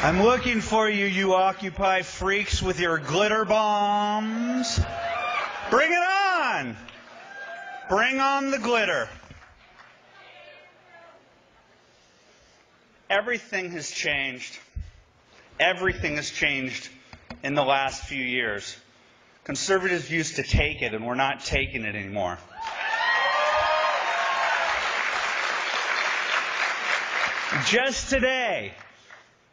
I'm looking for you, you Occupy freaks with your glitter bombs. Bring it on! Bring on the glitter. Everything has changed. Everything has changed in the last few years. Conservatives used to take it, and we're not taking it anymore. Just today,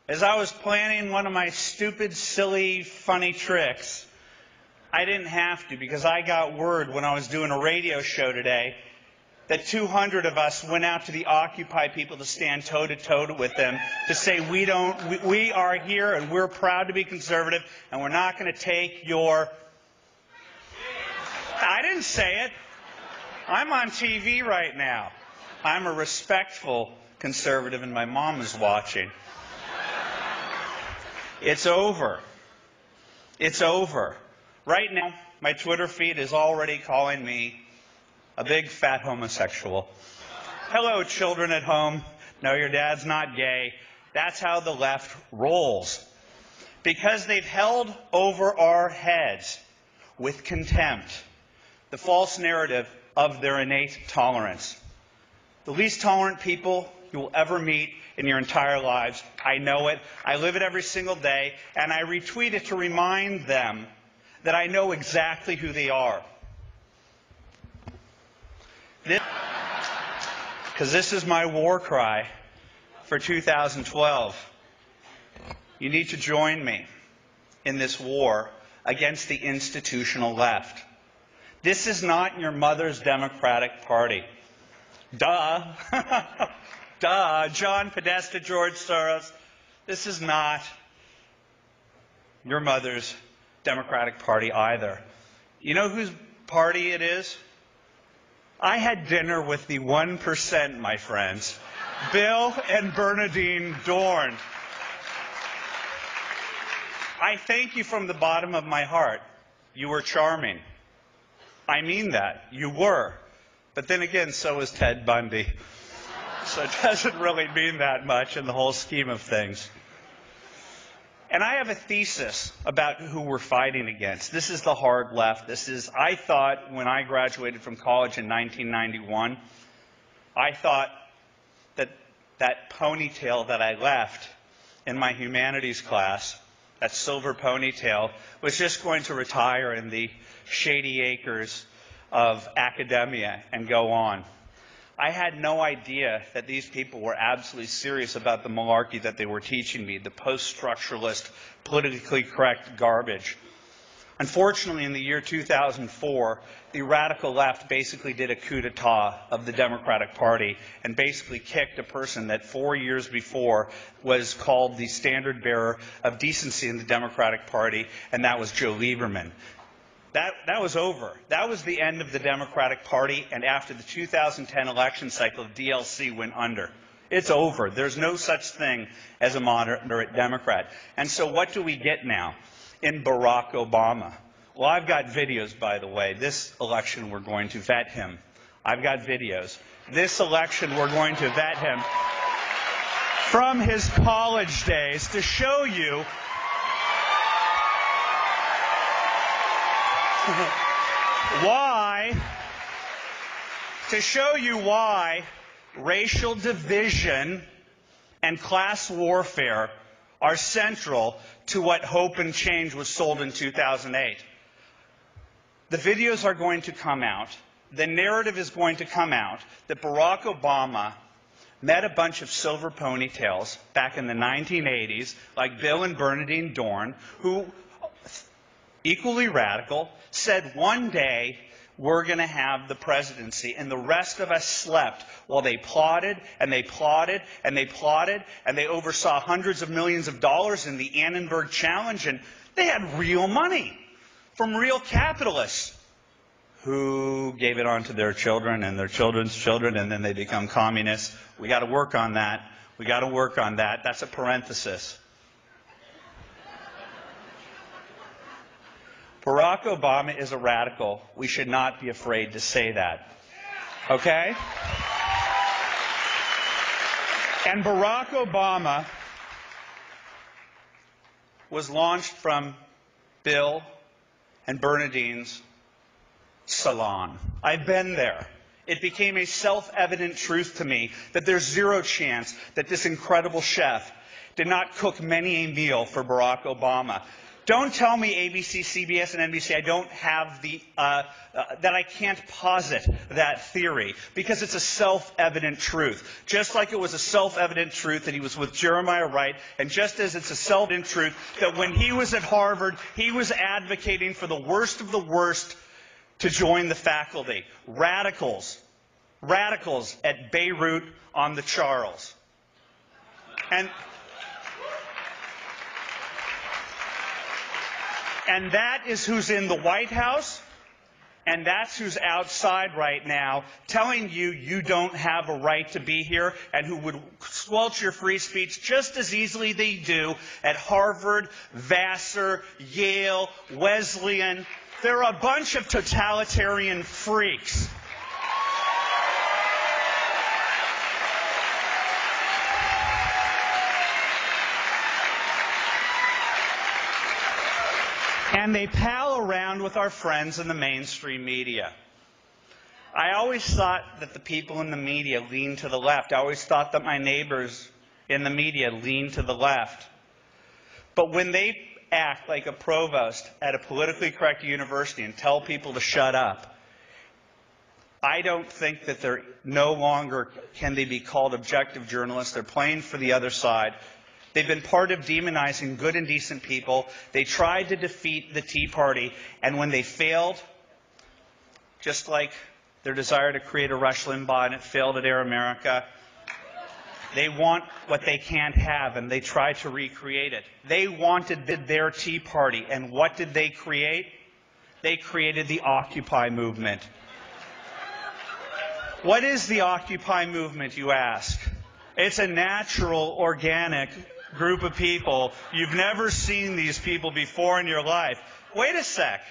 as I was planning one of my stupid, silly, funny tricks, I didn't have to because I got word when I was doing a radio show today that 200 of us went out to the Occupy people to stand toe-to-toe with them to say we are here and we're proud to be conservative and we're not going to take your... I didn't say it. I'm on TV right now. I'm a respectful conservative and my mom is watching. It's over. It's over. Right now, my Twitter feed is already calling me a big fat homosexual. Hello, children at home. No, your dad's not gay. That's how the left rolls. Because they've held over our heads with contempt the false narrative of their innate tolerance. The least tolerant people you will ever meet in your entire lives. I know it. I live it every single day, and I retweet it to remind them that I know exactly who they are. Because this is my war cry for 2012. You need to join me in this war against the institutional left. This is not your mother's Democratic Party. Duh. Duh. John Podesta, George Soros. This is not your mother's Democratic Party either. You know whose party it is? I had dinner with the 1%, my friends. Bill and Bernadine Dorn. I thank you from the bottom of my heart. You were charming. I mean that. You were. But then again, so is Ted Bundy. So it doesn't really mean that much in the whole scheme of things. And I have a thesis about who we're fighting against. This is the hard left. I thought when I graduated from college in 1991, I thought that ponytail that I left in my humanities class, that silver ponytail, was just going to retire in the shady acres of academia and go on. I had no idea that these people were absolutely serious about the malarkey that they were teaching me, the post-structuralist, politically correct garbage. Unfortunately, in the year 2004, the radical left basically did a coup d'etat of the Democratic Party and basically kicked a person that 4 years before was called the standard bearer of decency in the Democratic Party, and that was Joe Lieberman. That was over. That was the end of the Democratic Party, and after the 2010 election cycle, the DLC went under. It's over. There's no such thing as a moderate Democrat. And so what do we get now in Barack Obama? Well, I've got videos, by the way. This election, we're going to vet him. I've got videos. This election, we're going to vet him from his college days to show you why racial division and class warfare are central to what Hope and Change was sold in 2008. The videos are going to come out. The narrative is going to come out that Barack Obama met a bunch of silver ponytails back in the 1980s, like Bill and Bernadine Dorn, who, equally radical, said one day we're going to have the presidency, and the rest of us slept while they plotted and they plotted and they plotted, and they oversaw hundreds of millions of dollars in the Annenberg Challenge, and they had real money from real capitalists who gave it on to their children and their children's children, and then they become communists. We got to work on that. We got to work on that. That's a parenthesis. Barack Obama is a radical. We should not be afraid to say that. Okay? And Barack Obama was launched from Bill and Bernadine's salon. I've been there. It became a self-evident truth to me that there's zero chance that this incredible chef did not cook many a meal for Barack Obama. Don't tell me ABC, CBS, and NBC I don't have the that I can't posit that theory, because it's a self-evident truth. Just like it was a self-evident truth that he was with Jeremiah Wright, and just as it's a self-evident truth that when he was at Harvard, he was advocating for the worst of the worst to join the faculty. Radicals at Beirut on the Charles. And that is who's in the White House, and that's who's outside right now telling you you don't have a right to be here, and who would squelch your free speech just as easily they do at Harvard, Vassar, Yale, Wesleyan. They're a bunch of totalitarian freaks. And they pal around with our friends in the mainstream media. I always thought that the people in the media leaned to the left. I always thought that my neighbors in the media leaned to the left. But when they act like a provost at a politically correct university and tell people to shut up, I don't think that they're no longer can they be called objective journalists. They're playing for the other side. They've been part of demonizing good and decent people. They tried to defeat the Tea Party, and when they failed, just like their desire to create a Rush Limbaugh and it failed at Air America, they want what they can't have, and they try to recreate it. They wanted their Tea Party, and what did they create? They created the Occupy movement. What is the Occupy movement, you ask? It's a natural, organic group of people. You've never seen these people before in your life. Wait a sec.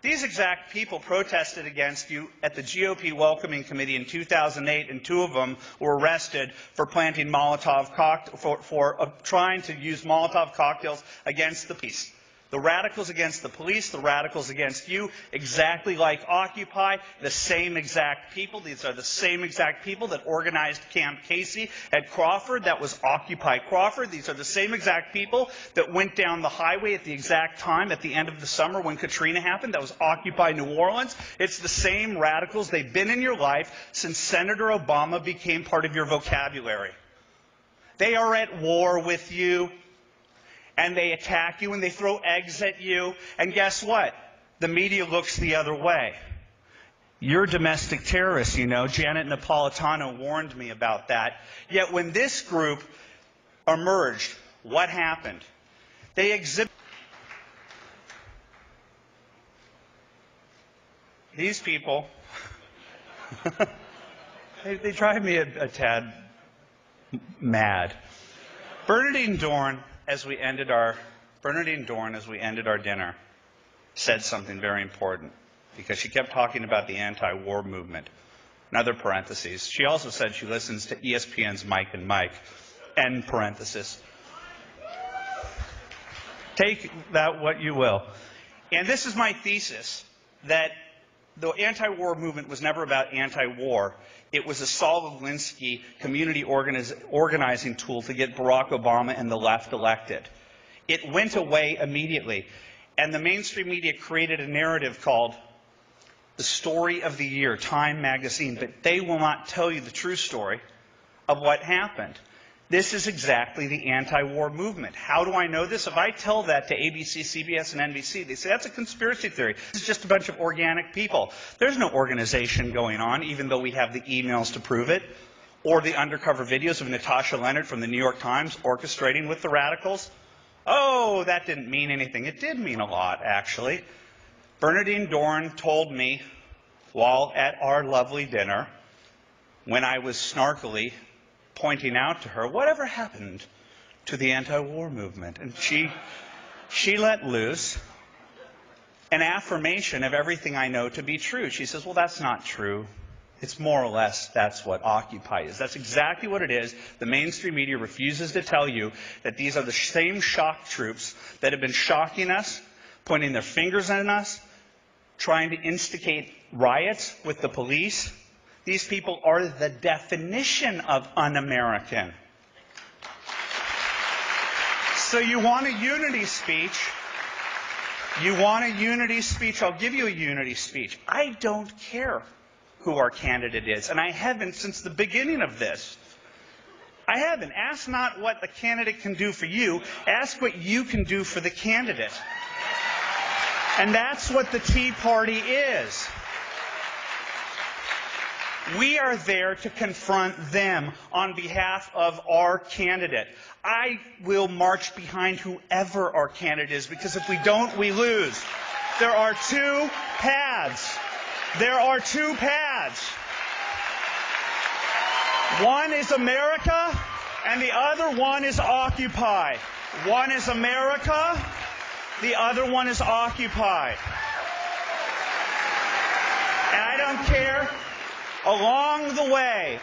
These exact people protested against you at the GOP Welcoming Committee in 2008, and two of them were arrested for planting trying to use Molotov cocktails against the police. The radicals against the police, the radicals against you, exactly like Occupy, the same exact people. These are the same exact people that organized Camp Casey at Crawford. That was Occupy Crawford. These are the same exact people that went down the highway at the exact time at the end of the summer when Katrina happened. That was Occupy New Orleans. It's the same radicals. They've been in your life since Senator Obama became part of your vocabulary. They are at war with you. And they attack you, and they throw eggs at you, and guess what? The media looks the other way. You're domestic terrorists, you know. Janet Napolitano warned me about that. Yet when this group emerged, what happened? They exhibit. These people, they drive me a tad mad. Bernadine Dorn, as we ended our dinner, said something very important, because she kept talking about the anti-war movement. Another parentheses. She also said she listens to ESPN's Mike and Mike. End parenthesis. Take that what you will. And this is my thesis, that the anti-war movement was never about anti-war. It was a Saul Alinsky community organizing tool to get Barack Obama and the left elected. It went away immediately. And the mainstream media created a narrative called The Story of the Year, Time magazine. But they will not tell you the true story of what happened. This is exactly the anti-war movement. How do I know this? If I tell that to ABC, CBS, and NBC, they say that's a conspiracy theory. This is just a bunch of organic people. There's no organization going on, even though we have the emails to prove it, or the undercover videos of Natasha Leonard from the New York Times orchestrating with the radicals. Oh, that didn't mean anything. It did mean a lot, actually. Bernadine Dorn told me while at our lovely dinner, when I was snarkily pointing out to her, whatever happened to the anti-war movement? And she let loose an affirmation of everything I know to be true. She says, well, that's not true. It's more or less that's what Occupy is. That's exactly what it is. The mainstream media refuses to tell you that these are the same shock troops that have been shocking us, pointing their fingers at us, trying to instigate riots with the police. These people are the definition of un-American. So you want a unity speech? You want a unity speech? I'll give you a unity speech. I don't care who our candidate is, and I haven't since the beginning of this. I haven't. Ask not what the candidate can do for you. Ask what you can do for the candidate. And that's what the Tea Party is. We are there to confront them on behalf of our candidate. I will march behind whoever our candidate is, because if we don't, we lose. There are two paths. There are two paths. One is America, and the other one is Occupy. One is America, the other one is Occupy. And I don't care. Along the way,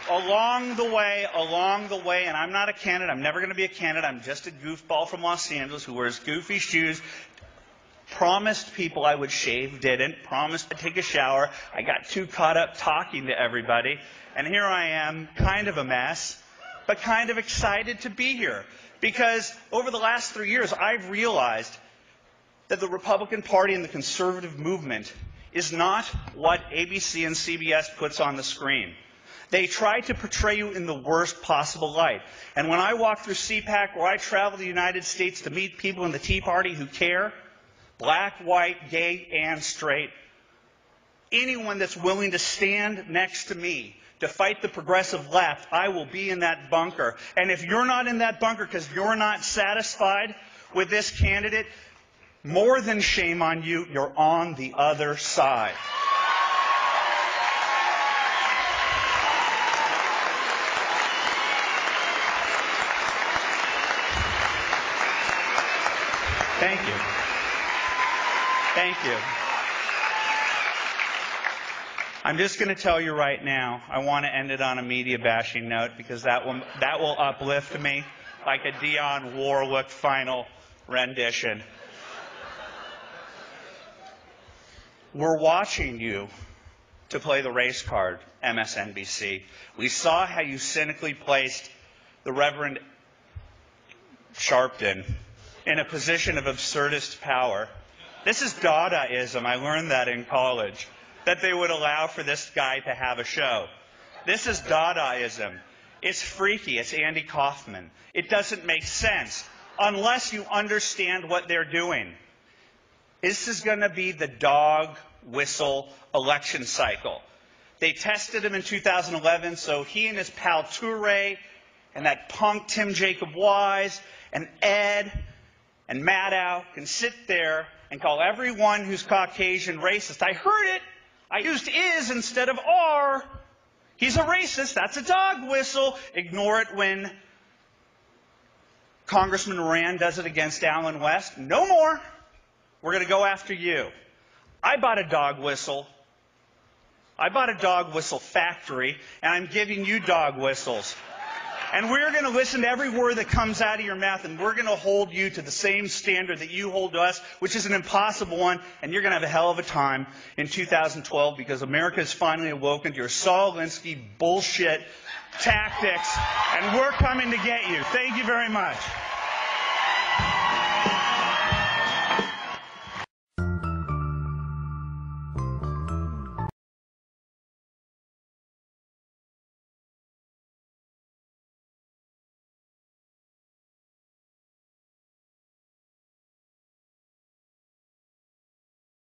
and I'm not a candidate, I'm never going to be a candidate, I'm just a goofball from Los Angeles who wears goofy shoes, promised people I would shave, didn't, promised to take a shower, I got too caught up talking to everybody, and here I am, kind of a mess, but kind of excited to be here. Because over the last 3 years, I've realized that the Republican Party and the conservative movement is not what ABC and CBS puts on the screen. They try to portray you in the worst possible light. And when I walk through CPAC, or I travel to the United States to meet people in the Tea Party who care, black, white, gay, and straight, anyone that's willing to stand next to me to fight the progressive left, I will be in that bunker. And if you're not in that bunker because you're not satisfied with this candidate, more than shame on you, you're on the other side. Thank you. Thank you. I'm just going to tell you right now, I want to end it on a media bashing note, because that will uplift me like a Dionne Warwick final rendition. We're watching you to play the race card, MSNBC. We saw how you cynically placed the Reverend Sharpton in a position of absurdist power. This is Dadaism. I learned that in college, that they would allow for this guy to have a show. This is Dadaism. It's freaky. It's Andy Kaufman. It doesn't make sense unless you understand what they're doing. This is going to be the dog whistle election cycle. They tested him in 2011, so he and his pal Toure and that punk Tim Jacob Wise and Ed and Maddow can sit there and call everyone who's Caucasian racist. I heard it. I used is instead of are. He's a racist. That's a dog whistle. Ignore it when Congressman Rand does it against Allen West. No more. We're going to go after you. I bought a dog whistle. I bought a dog whistle factory, and I'm giving you dog whistles. And we're going to listen to every word that comes out of your mouth, and we're going to hold you to the same standard that you hold to us, which is an impossible one, and you're going to have a hell of a time in 2012, because America has finally awoken to your Saul Alinsky bullshit tactics, and we're coming to get you. Thank you very much.